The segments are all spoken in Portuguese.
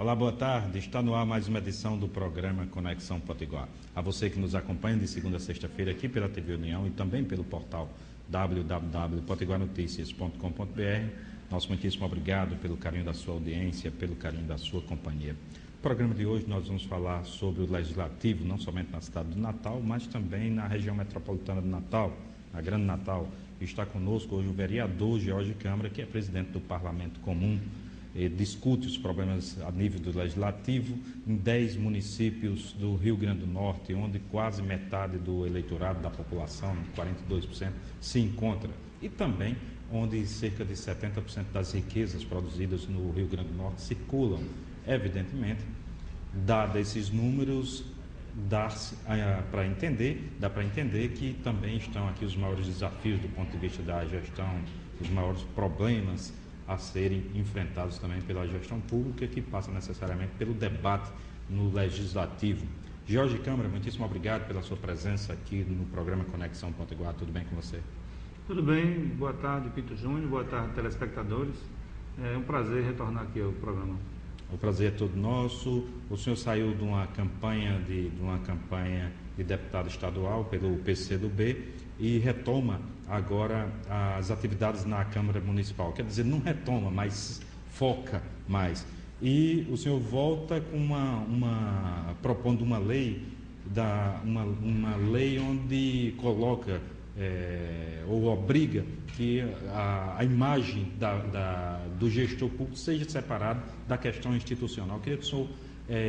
Olá, boa tarde. Está no ar mais uma edição do programa Conexão Potiguar. A você que nos acompanha de segunda a sexta-feira aqui pela TV União e também pelo portal www.potiguarnoticias.com.br, nosso muitíssimo obrigado pelo carinho da sua audiência, pelo carinho da sua companhia. No programa de hoje nós vamos falar sobre o Legislativo, não somente na cidade de Natal, mas também na região metropolitana de Natal, na Grande Natal. Está conosco hoje o vereador Jorge Câmara, que é presidente do Parlamento Comum, discute os problemas a nível do Legislativo em 10 municípios do Rio Grande do Norte, onde quase metade do eleitorado da população, 42%, se encontra. E também onde cerca de 70% das riquezas produzidas no Rio Grande do Norte circulam. Evidentemente, dados esses números, dá para entender que também estão aqui os maiores desafios do ponto de vista da gestão, os maiores problemas a serem enfrentados também pela gestão pública, que passa necessariamente pelo debate no Legislativo. Jorge Câmara, muitíssimo obrigado pela sua presença aqui no programa Conexão Potiguar. Tudo bem com você? Tudo bem, boa tarde, Pinto Júnior, boa tarde, telespectadores. É um prazer retornar aqui ao programa. O prazer é todo nosso. O senhor saiu de uma campanha de deputado estadual pelo PCdoB e retoma agora as atividades na Câmara Municipal. Quer dizer, não retoma, mas foca mais. E o senhor volta com propondo uma lei, uma lei onde coloca ou obriga que a imagem do gestor público seja separada da questão institucional. Eu queria que o senhor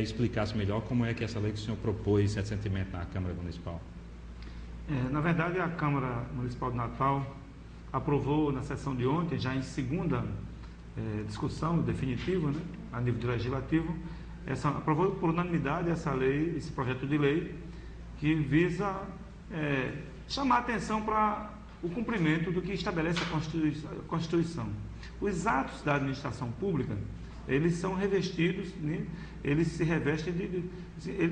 explicasse melhor como é que essa lei que o senhor propôs recentemente na Câmara Municipal. Na verdade, a Câmara Municipal de Natal aprovou na sessão de ontem, já em segunda discussão definitiva, né, a nível do Legislativo, aprovou por unanimidade essa lei, esse projeto de lei, que visa chamar a atenção para o cumprimento do que estabelece a Constituição. Os atos da administração pública, eles são revestidos, né? Eles se revestem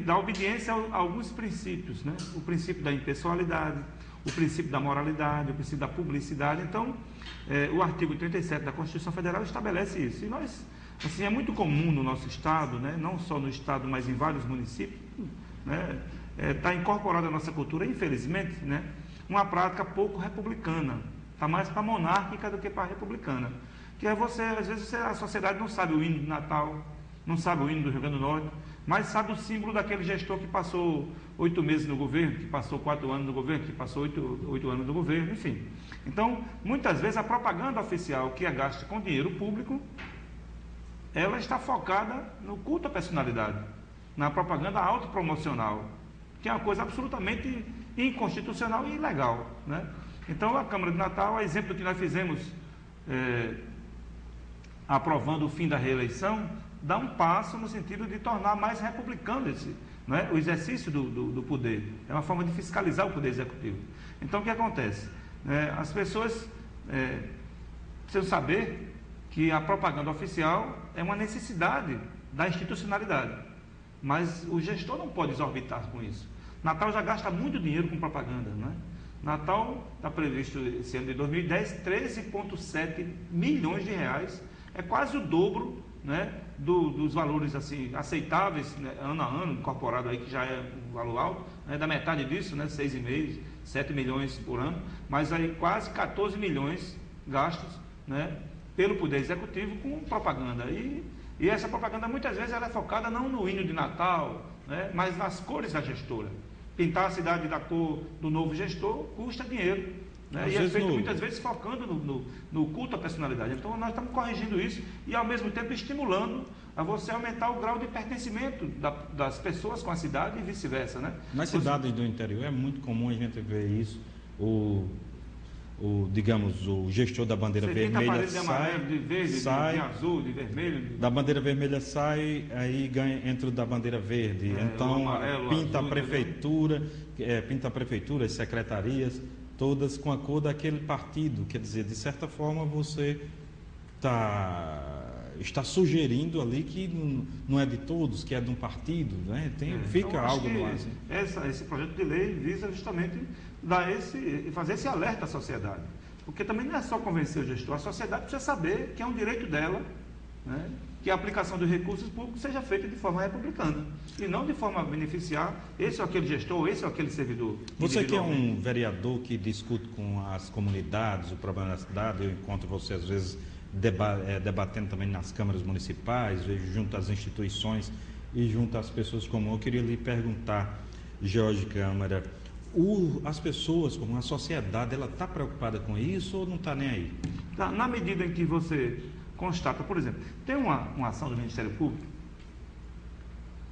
da obediência a alguns princípios, né? O princípio da impessoalidade, o princípio da moralidade, o princípio da publicidade. Então, o artigo 37 da Constituição Federal estabelece isso. E nós, assim, é muito comum no nosso estado, né? Não só no estado, mas em vários municípios, né? Está incorporada à nossa cultura, infelizmente, né? Uma prática pouco republicana, está mais para monárquica do que para republicana. Que é às vezes a sociedade não sabe o hino de Natal, não sabe o hino do Rio Grande do Norte, mas sabe o símbolo daquele gestor que passou 8 meses no governo, que passou 4 anos no governo, que passou 8 anos no governo, enfim. Então, muitas vezes a propaganda oficial que é gasta com dinheiro público, ela está focada no culto à personalidade, na propaganda autopromocional, que é uma coisa absolutamente inconstitucional e ilegal, né? Então, a Câmara de Natal, a exemplo do que nós fizemos aprovando o fim da reeleição, dá um passo no sentido de tornar mais republicano o exercício do poder. É uma forma de fiscalizar o poder executivo. Então, o que acontece? As pessoas precisam saber que a propaganda oficial é uma necessidade da institucionalidade, mas o gestor não pode exorbitar com isso. Natal já gasta muito dinheiro com propaganda, né? Natal está previsto esse ano de 2010, 13,7 milhões de reais, é quase o dobro, né, dos valores assim, aceitáveis, né, ano a ano, incorporado aí, que já é um valor alto, né, da metade disso, né, 6,5, 7 milhões por ano, mas aí quase 14 milhões gastos, né, pelo Poder Executivo com propaganda. E essa propaganda muitas vezes ela é focada não no hino de Natal, né, mas nas cores da gestora. Pintar a cidade da cor do novo gestor custa dinheiro, né? E é feito muitas vezes focando no culto à personalidade. Então nós estamos corrigindo isso e ao mesmo tempo estimulando a você aumentar o grau de pertencimento das pessoas com a cidade e vice-versa, né? Nas cidades do interior é muito comum a gente ver isso, digamos, o gestor da bandeira vermelha de amarelo, de verde, de azul, de vermelho. Da bandeira vermelha sai, aí entra da bandeira verde. Então, amarelo, pinta azul, pinta a prefeitura, as secretarias, todas com a cor daquele partido. Quer dizer, de certa forma, você está sugerindo ali que não é de todos, que é de um partido, né? Fica então, algo no ar. Assim. Esse projeto de lei visa justamente fazer esse alerta à sociedade. Porque também não é só convencer o gestor, a sociedade precisa saber que é um direito dela, né, que a aplicação dos recursos públicos seja feita de forma republicana e não de forma a beneficiar esse ou aquele gestor, esse ou aquele servidor. Você que é um vereador que discute com as comunidades o problema da cidade, eu encontro você às vezes debatendo também nas câmaras municipais, junto às instituições e junto às pessoas comuns. Eu queria lhe perguntar, Jorge Câmara, as pessoas, como a sociedade, ela está preocupada com isso ou não está nem aí? Tá, na medida em que você constata, por exemplo, tem uma ação do Ministério Público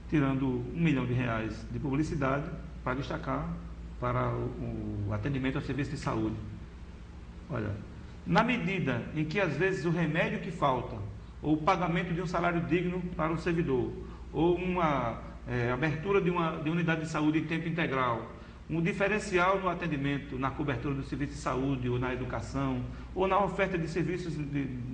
tirando R$1 milhão de publicidade para destacar para o atendimento ao serviço de saúde. Olha, na medida em que às vezes o remédio que falta, ou o pagamento de um salário digno para o servidor, ou uma abertura de unidade de saúde em tempo integral, um diferencial no atendimento, na cobertura do serviço de saúde, ou na educação, ou na oferta de serviços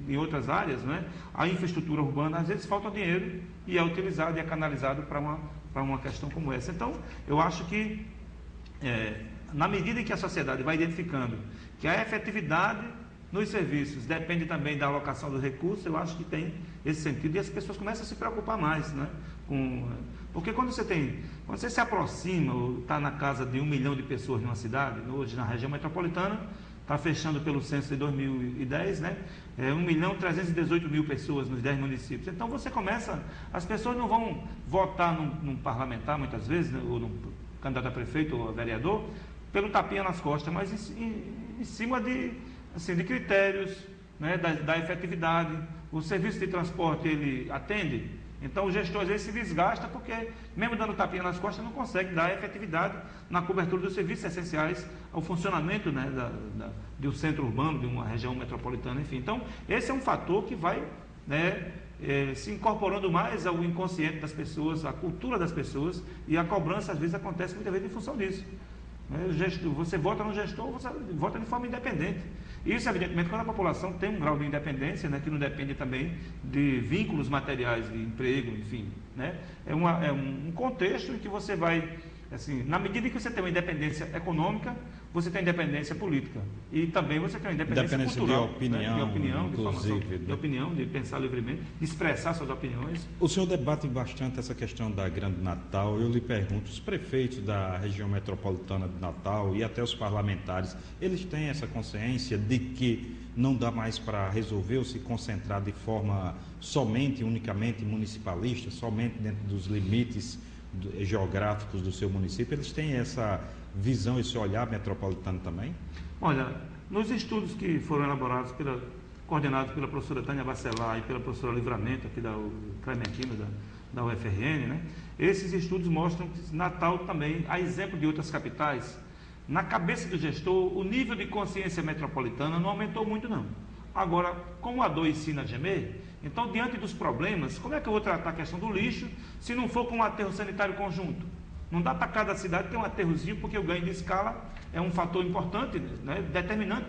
em outras áreas, né? A infraestrutura urbana, às vezes falta dinheiro e é utilizado e é canalizado para uma questão como essa. Então, eu acho que, na medida em que a sociedade vai identificando que a efetividade nos serviços depende também da alocação dos recursos, eu acho que tem esse sentido e as pessoas começam a se preocupar mais, né? Porque quando você se aproxima ou está na casa de 1 milhão de pessoas numa cidade, hoje na região metropolitana, está fechando pelo censo de 2010, né? 1.318.000 pessoas nos 10 municípios. Então você começa, as pessoas não vão votar num parlamentar muitas vezes, né? Ou num candidato a prefeito ou a vereador, pelo tapinha nas costas, mas em cima de critérios, né? da efetividade. O serviço de transporte ele atende. Então o gestor às vezes se desgasta porque, mesmo dando tapinha nas costas, não consegue dar efetividade na cobertura dos serviços essenciais ao funcionamento, né, de um centro urbano, de uma região metropolitana, enfim. Então esse é um fator que vai, né, se incorporando mais ao inconsciente das pessoas, à cultura das pessoas, e a cobrança às vezes acontece muitas vezes em função disso. Você vota no gestor, você vota de forma independente. Isso, evidentemente, quando a população tem um grau de independência, né, que não depende também de vínculos materiais, de emprego, enfim. Né, é um contexto em que você vai, assim, na medida que você tem uma independência econômica, você tem independência política. E também você tem uma independência cultural. De opinião, né, de opinião, inclusive. De opinião, de pensar livremente, de expressar suas opiniões. O senhor debate bastante essa questão da Grande Natal. Eu lhe pergunto, os prefeitos da região metropolitana de Natal e até os parlamentares, eles têm essa consciência de que não dá mais para resolver ou se concentrar de forma unicamente municipalista, somente dentro dos limites geográficos do seu município? Eles têm essa visão, esse olhar metropolitano também? Olha, nos estudos que foram elaborados coordenados pela professora Tânia Bacelar e pela professora Livramento, aqui da Clementina, da UFRN, né? Esses estudos mostram que Natal também, a exemplo de outras capitais, na cabeça do gestor, o nível de consciência metropolitana não aumentou muito, não. Agora, como a dor ensina a gemer, então, diante dos problemas, como é que eu vou tratar a questão do lixo se não for com um aterro sanitário conjunto? Não dá para cada cidade ter um aterrozinho, porque o ganho de escala é um fator importante, né, determinante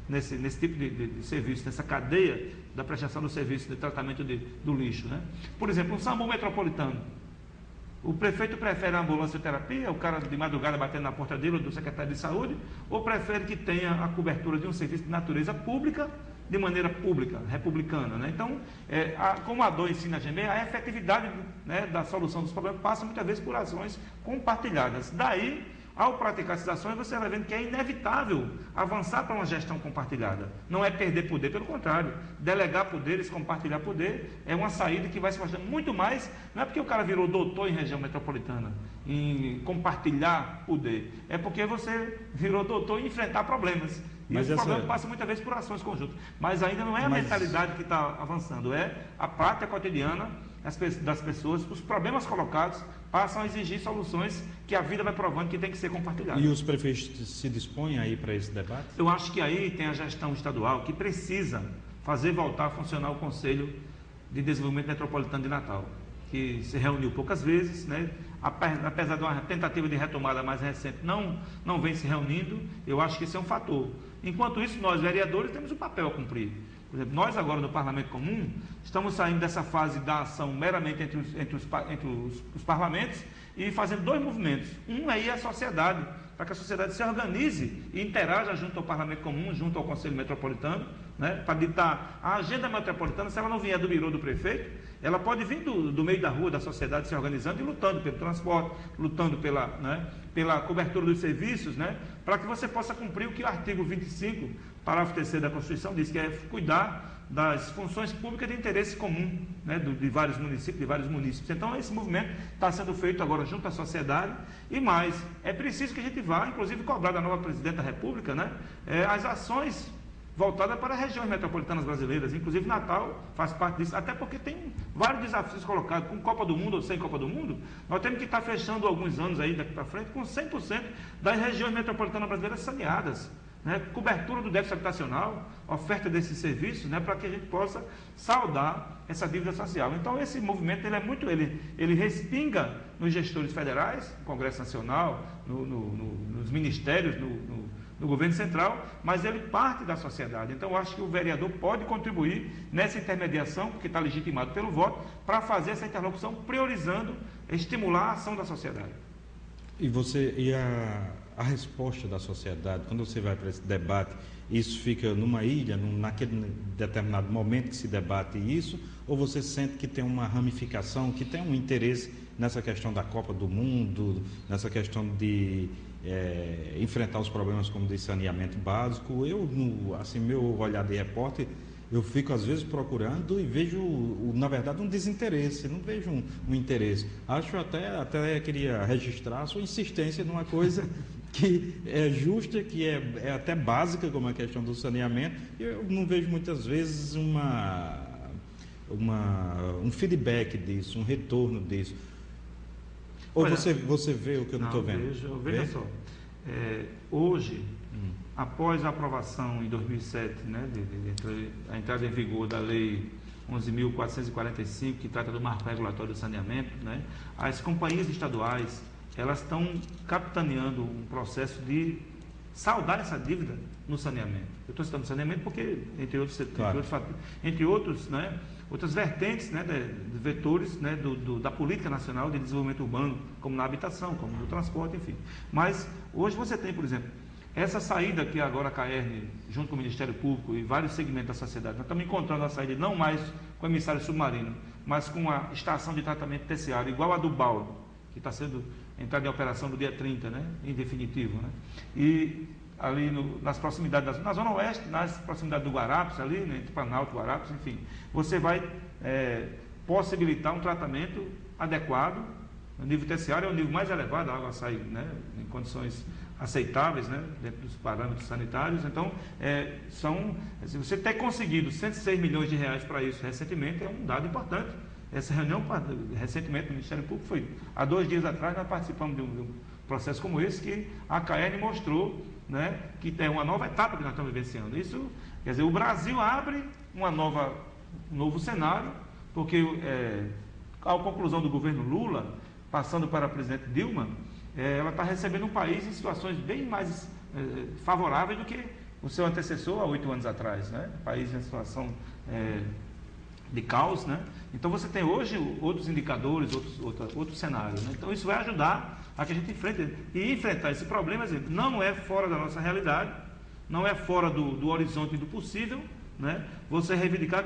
nesse tipo de serviço, nessa cadeia da prestação do serviço de tratamento do lixo. Né? Por exemplo, um SAMU metropolitano. O prefeito prefere a ambulância terapia, o cara de madrugada batendo na porta dele ou do secretário de saúde, ou prefere que tenha a cobertura de um serviço de natureza pública, de maneira pública, republicana. Né? Então, como a dor ensina a gemer, a efetividade, né, da solução dos problemas passa muitas vezes por ações compartilhadas. Daí, ao praticar essas ações, você vai vendo que é inevitável avançar para uma gestão compartilhada. Não é perder poder, pelo contrário. Delegar poderes, compartilhar poder, é uma saída que vai se mostrando muito mais. Não é porque o cara virou doutor em região metropolitana, em compartilhar poder. É porque você virou doutor em enfrentar problemas. E esse problema passa muitas vezes por ações conjuntas. Mas ainda não é a mentalidade que está avançando, é a prática cotidiana das pessoas. Os problemas colocados passam a exigir soluções que a vida vai provando que tem que ser compartilhada. E os prefeitos se dispõem aí para esse debate? Eu acho que aí tem a gestão estadual que precisa fazer voltar a funcionar o Conselho de Desenvolvimento Metropolitano de Natal, que se reuniu poucas vezes, né? Apesar de uma tentativa de retomada mais recente, não vem se reunindo. Eu acho que esse é um fator. Enquanto isso, nós, vereadores, temos um papel a cumprir. Por exemplo, nós agora no Parlamento Comum estamos saindo dessa fase da ação meramente entre os parlamentos e fazendo dois movimentos. Um é ir à sociedade, para que a sociedade se organize e interaja junto ao Parlamento Comum, junto ao Conselho Metropolitano, né, para ditar a agenda metropolitana. Se ela não vier do birô do prefeito, ela pode vir do meio da rua, da sociedade, se organizando e lutando pelo transporte, lutando pela cobertura dos serviços, né, para que você possa cumprir o que o artigo 25, parágrafo 3º da Constituição diz, que é cuidar das funções públicas de interesse comum, né, de vários municípios. Então, esse movimento está sendo feito agora junto à sociedade, e mais, é preciso que a gente vá, inclusive, cobrar da nova presidente da República, né, as ações voltadas para as regiões metropolitanas brasileiras, inclusive Natal faz parte disso, até porque tem vários desafios colocados, com Copa do Mundo ou sem Copa do Mundo. Nós temos que estar fechando alguns anos aí daqui para frente com 100% das regiões metropolitanas brasileiras saneadas, né, cobertura do déficit habitacional, oferta desses serviços, né, para que a gente possa saldar essa dívida social. Então, esse movimento ele respinga nos gestores federais, no Congresso Nacional, nos ministérios, no governo central, mas ele parte da sociedade. Então, eu acho que o vereador pode contribuir nessa intermediação, porque está legitimado pelo voto, para fazer essa interlocução, priorizando, estimular a ação da sociedade. E a resposta da sociedade, quando você vai para esse debate, isso fica numa ilha, naquele determinado momento que se debate isso, ou você sente que tem uma ramificação, que tem um interesse nessa questão da Copa do Mundo, nessa questão de enfrentar os problemas como de saneamento básico? Eu, assim, meu olhar de repórter, eu fico às vezes procurando e vejo, na verdade, um desinteresse, não vejo um interesse. Acho até queria registrar a sua insistência numa coisa que é justa, que é até básica, como a questão do saneamento. Eu não vejo muitas vezes um feedback disso, um retorno disso. Ou você vê o que eu não estou vendo? Veja só, hoje, após a aprovação em 2007, né, a entrada em vigor da Lei 11.445, que trata do marco regulatório do saneamento, né, as companhias estaduais, elas estão capitaneando um processo de saldar essa dívida no saneamento. Eu estou citando saneamento porque, entre outros, né, outras vertentes, né, de vetores, né, da política nacional de desenvolvimento urbano, como na habitação, como no transporte, enfim. Mas hoje você tem, por exemplo, essa saída que agora a CAERN, junto com o Ministério Público e vários segmentos da sociedade, nós estamos encontrando a saída não mais com o emissário submarino, mas com a estação de tratamento terciário, igual a do Baldo, que está sendo entrada em operação no dia 30, né, em definitivo, né? E ali nas proximidades, na Zona Oeste, nas proximidades do Guarapes, ali, né, entre Planalto e Guarapes, enfim, você vai possibilitar um tratamento adequado. O nível terciário é o nível mais elevado, a água sai, né, em condições aceitáveis, né, dentro dos parâmetros sanitários. Então, se você ter conseguido 106 milhões de reais para isso recentemente, é um dado importante. Essa reunião, recentemente, no Ministério Público, foi há 2 dias atrás, nós participamos de um processo como esse, que a CAERN mostrou, né, que é uma nova etapa que nós estamos vivenciando. Isso, quer dizer, o Brasil abre um novo cenário, porque a conclusão do governo Lula, passando para a presidente Dilma, ela está recebendo um país em situações bem mais favoráveis do que o seu antecessor há 8 anos atrás, né? O país em situação de caos, né? Então você tem hoje outros indicadores, outros cenários, né? Então isso vai ajudar a que a gente enfrentar esse problema. Não é fora da nossa realidade, não é fora do horizonte do possível, né, você reivindicar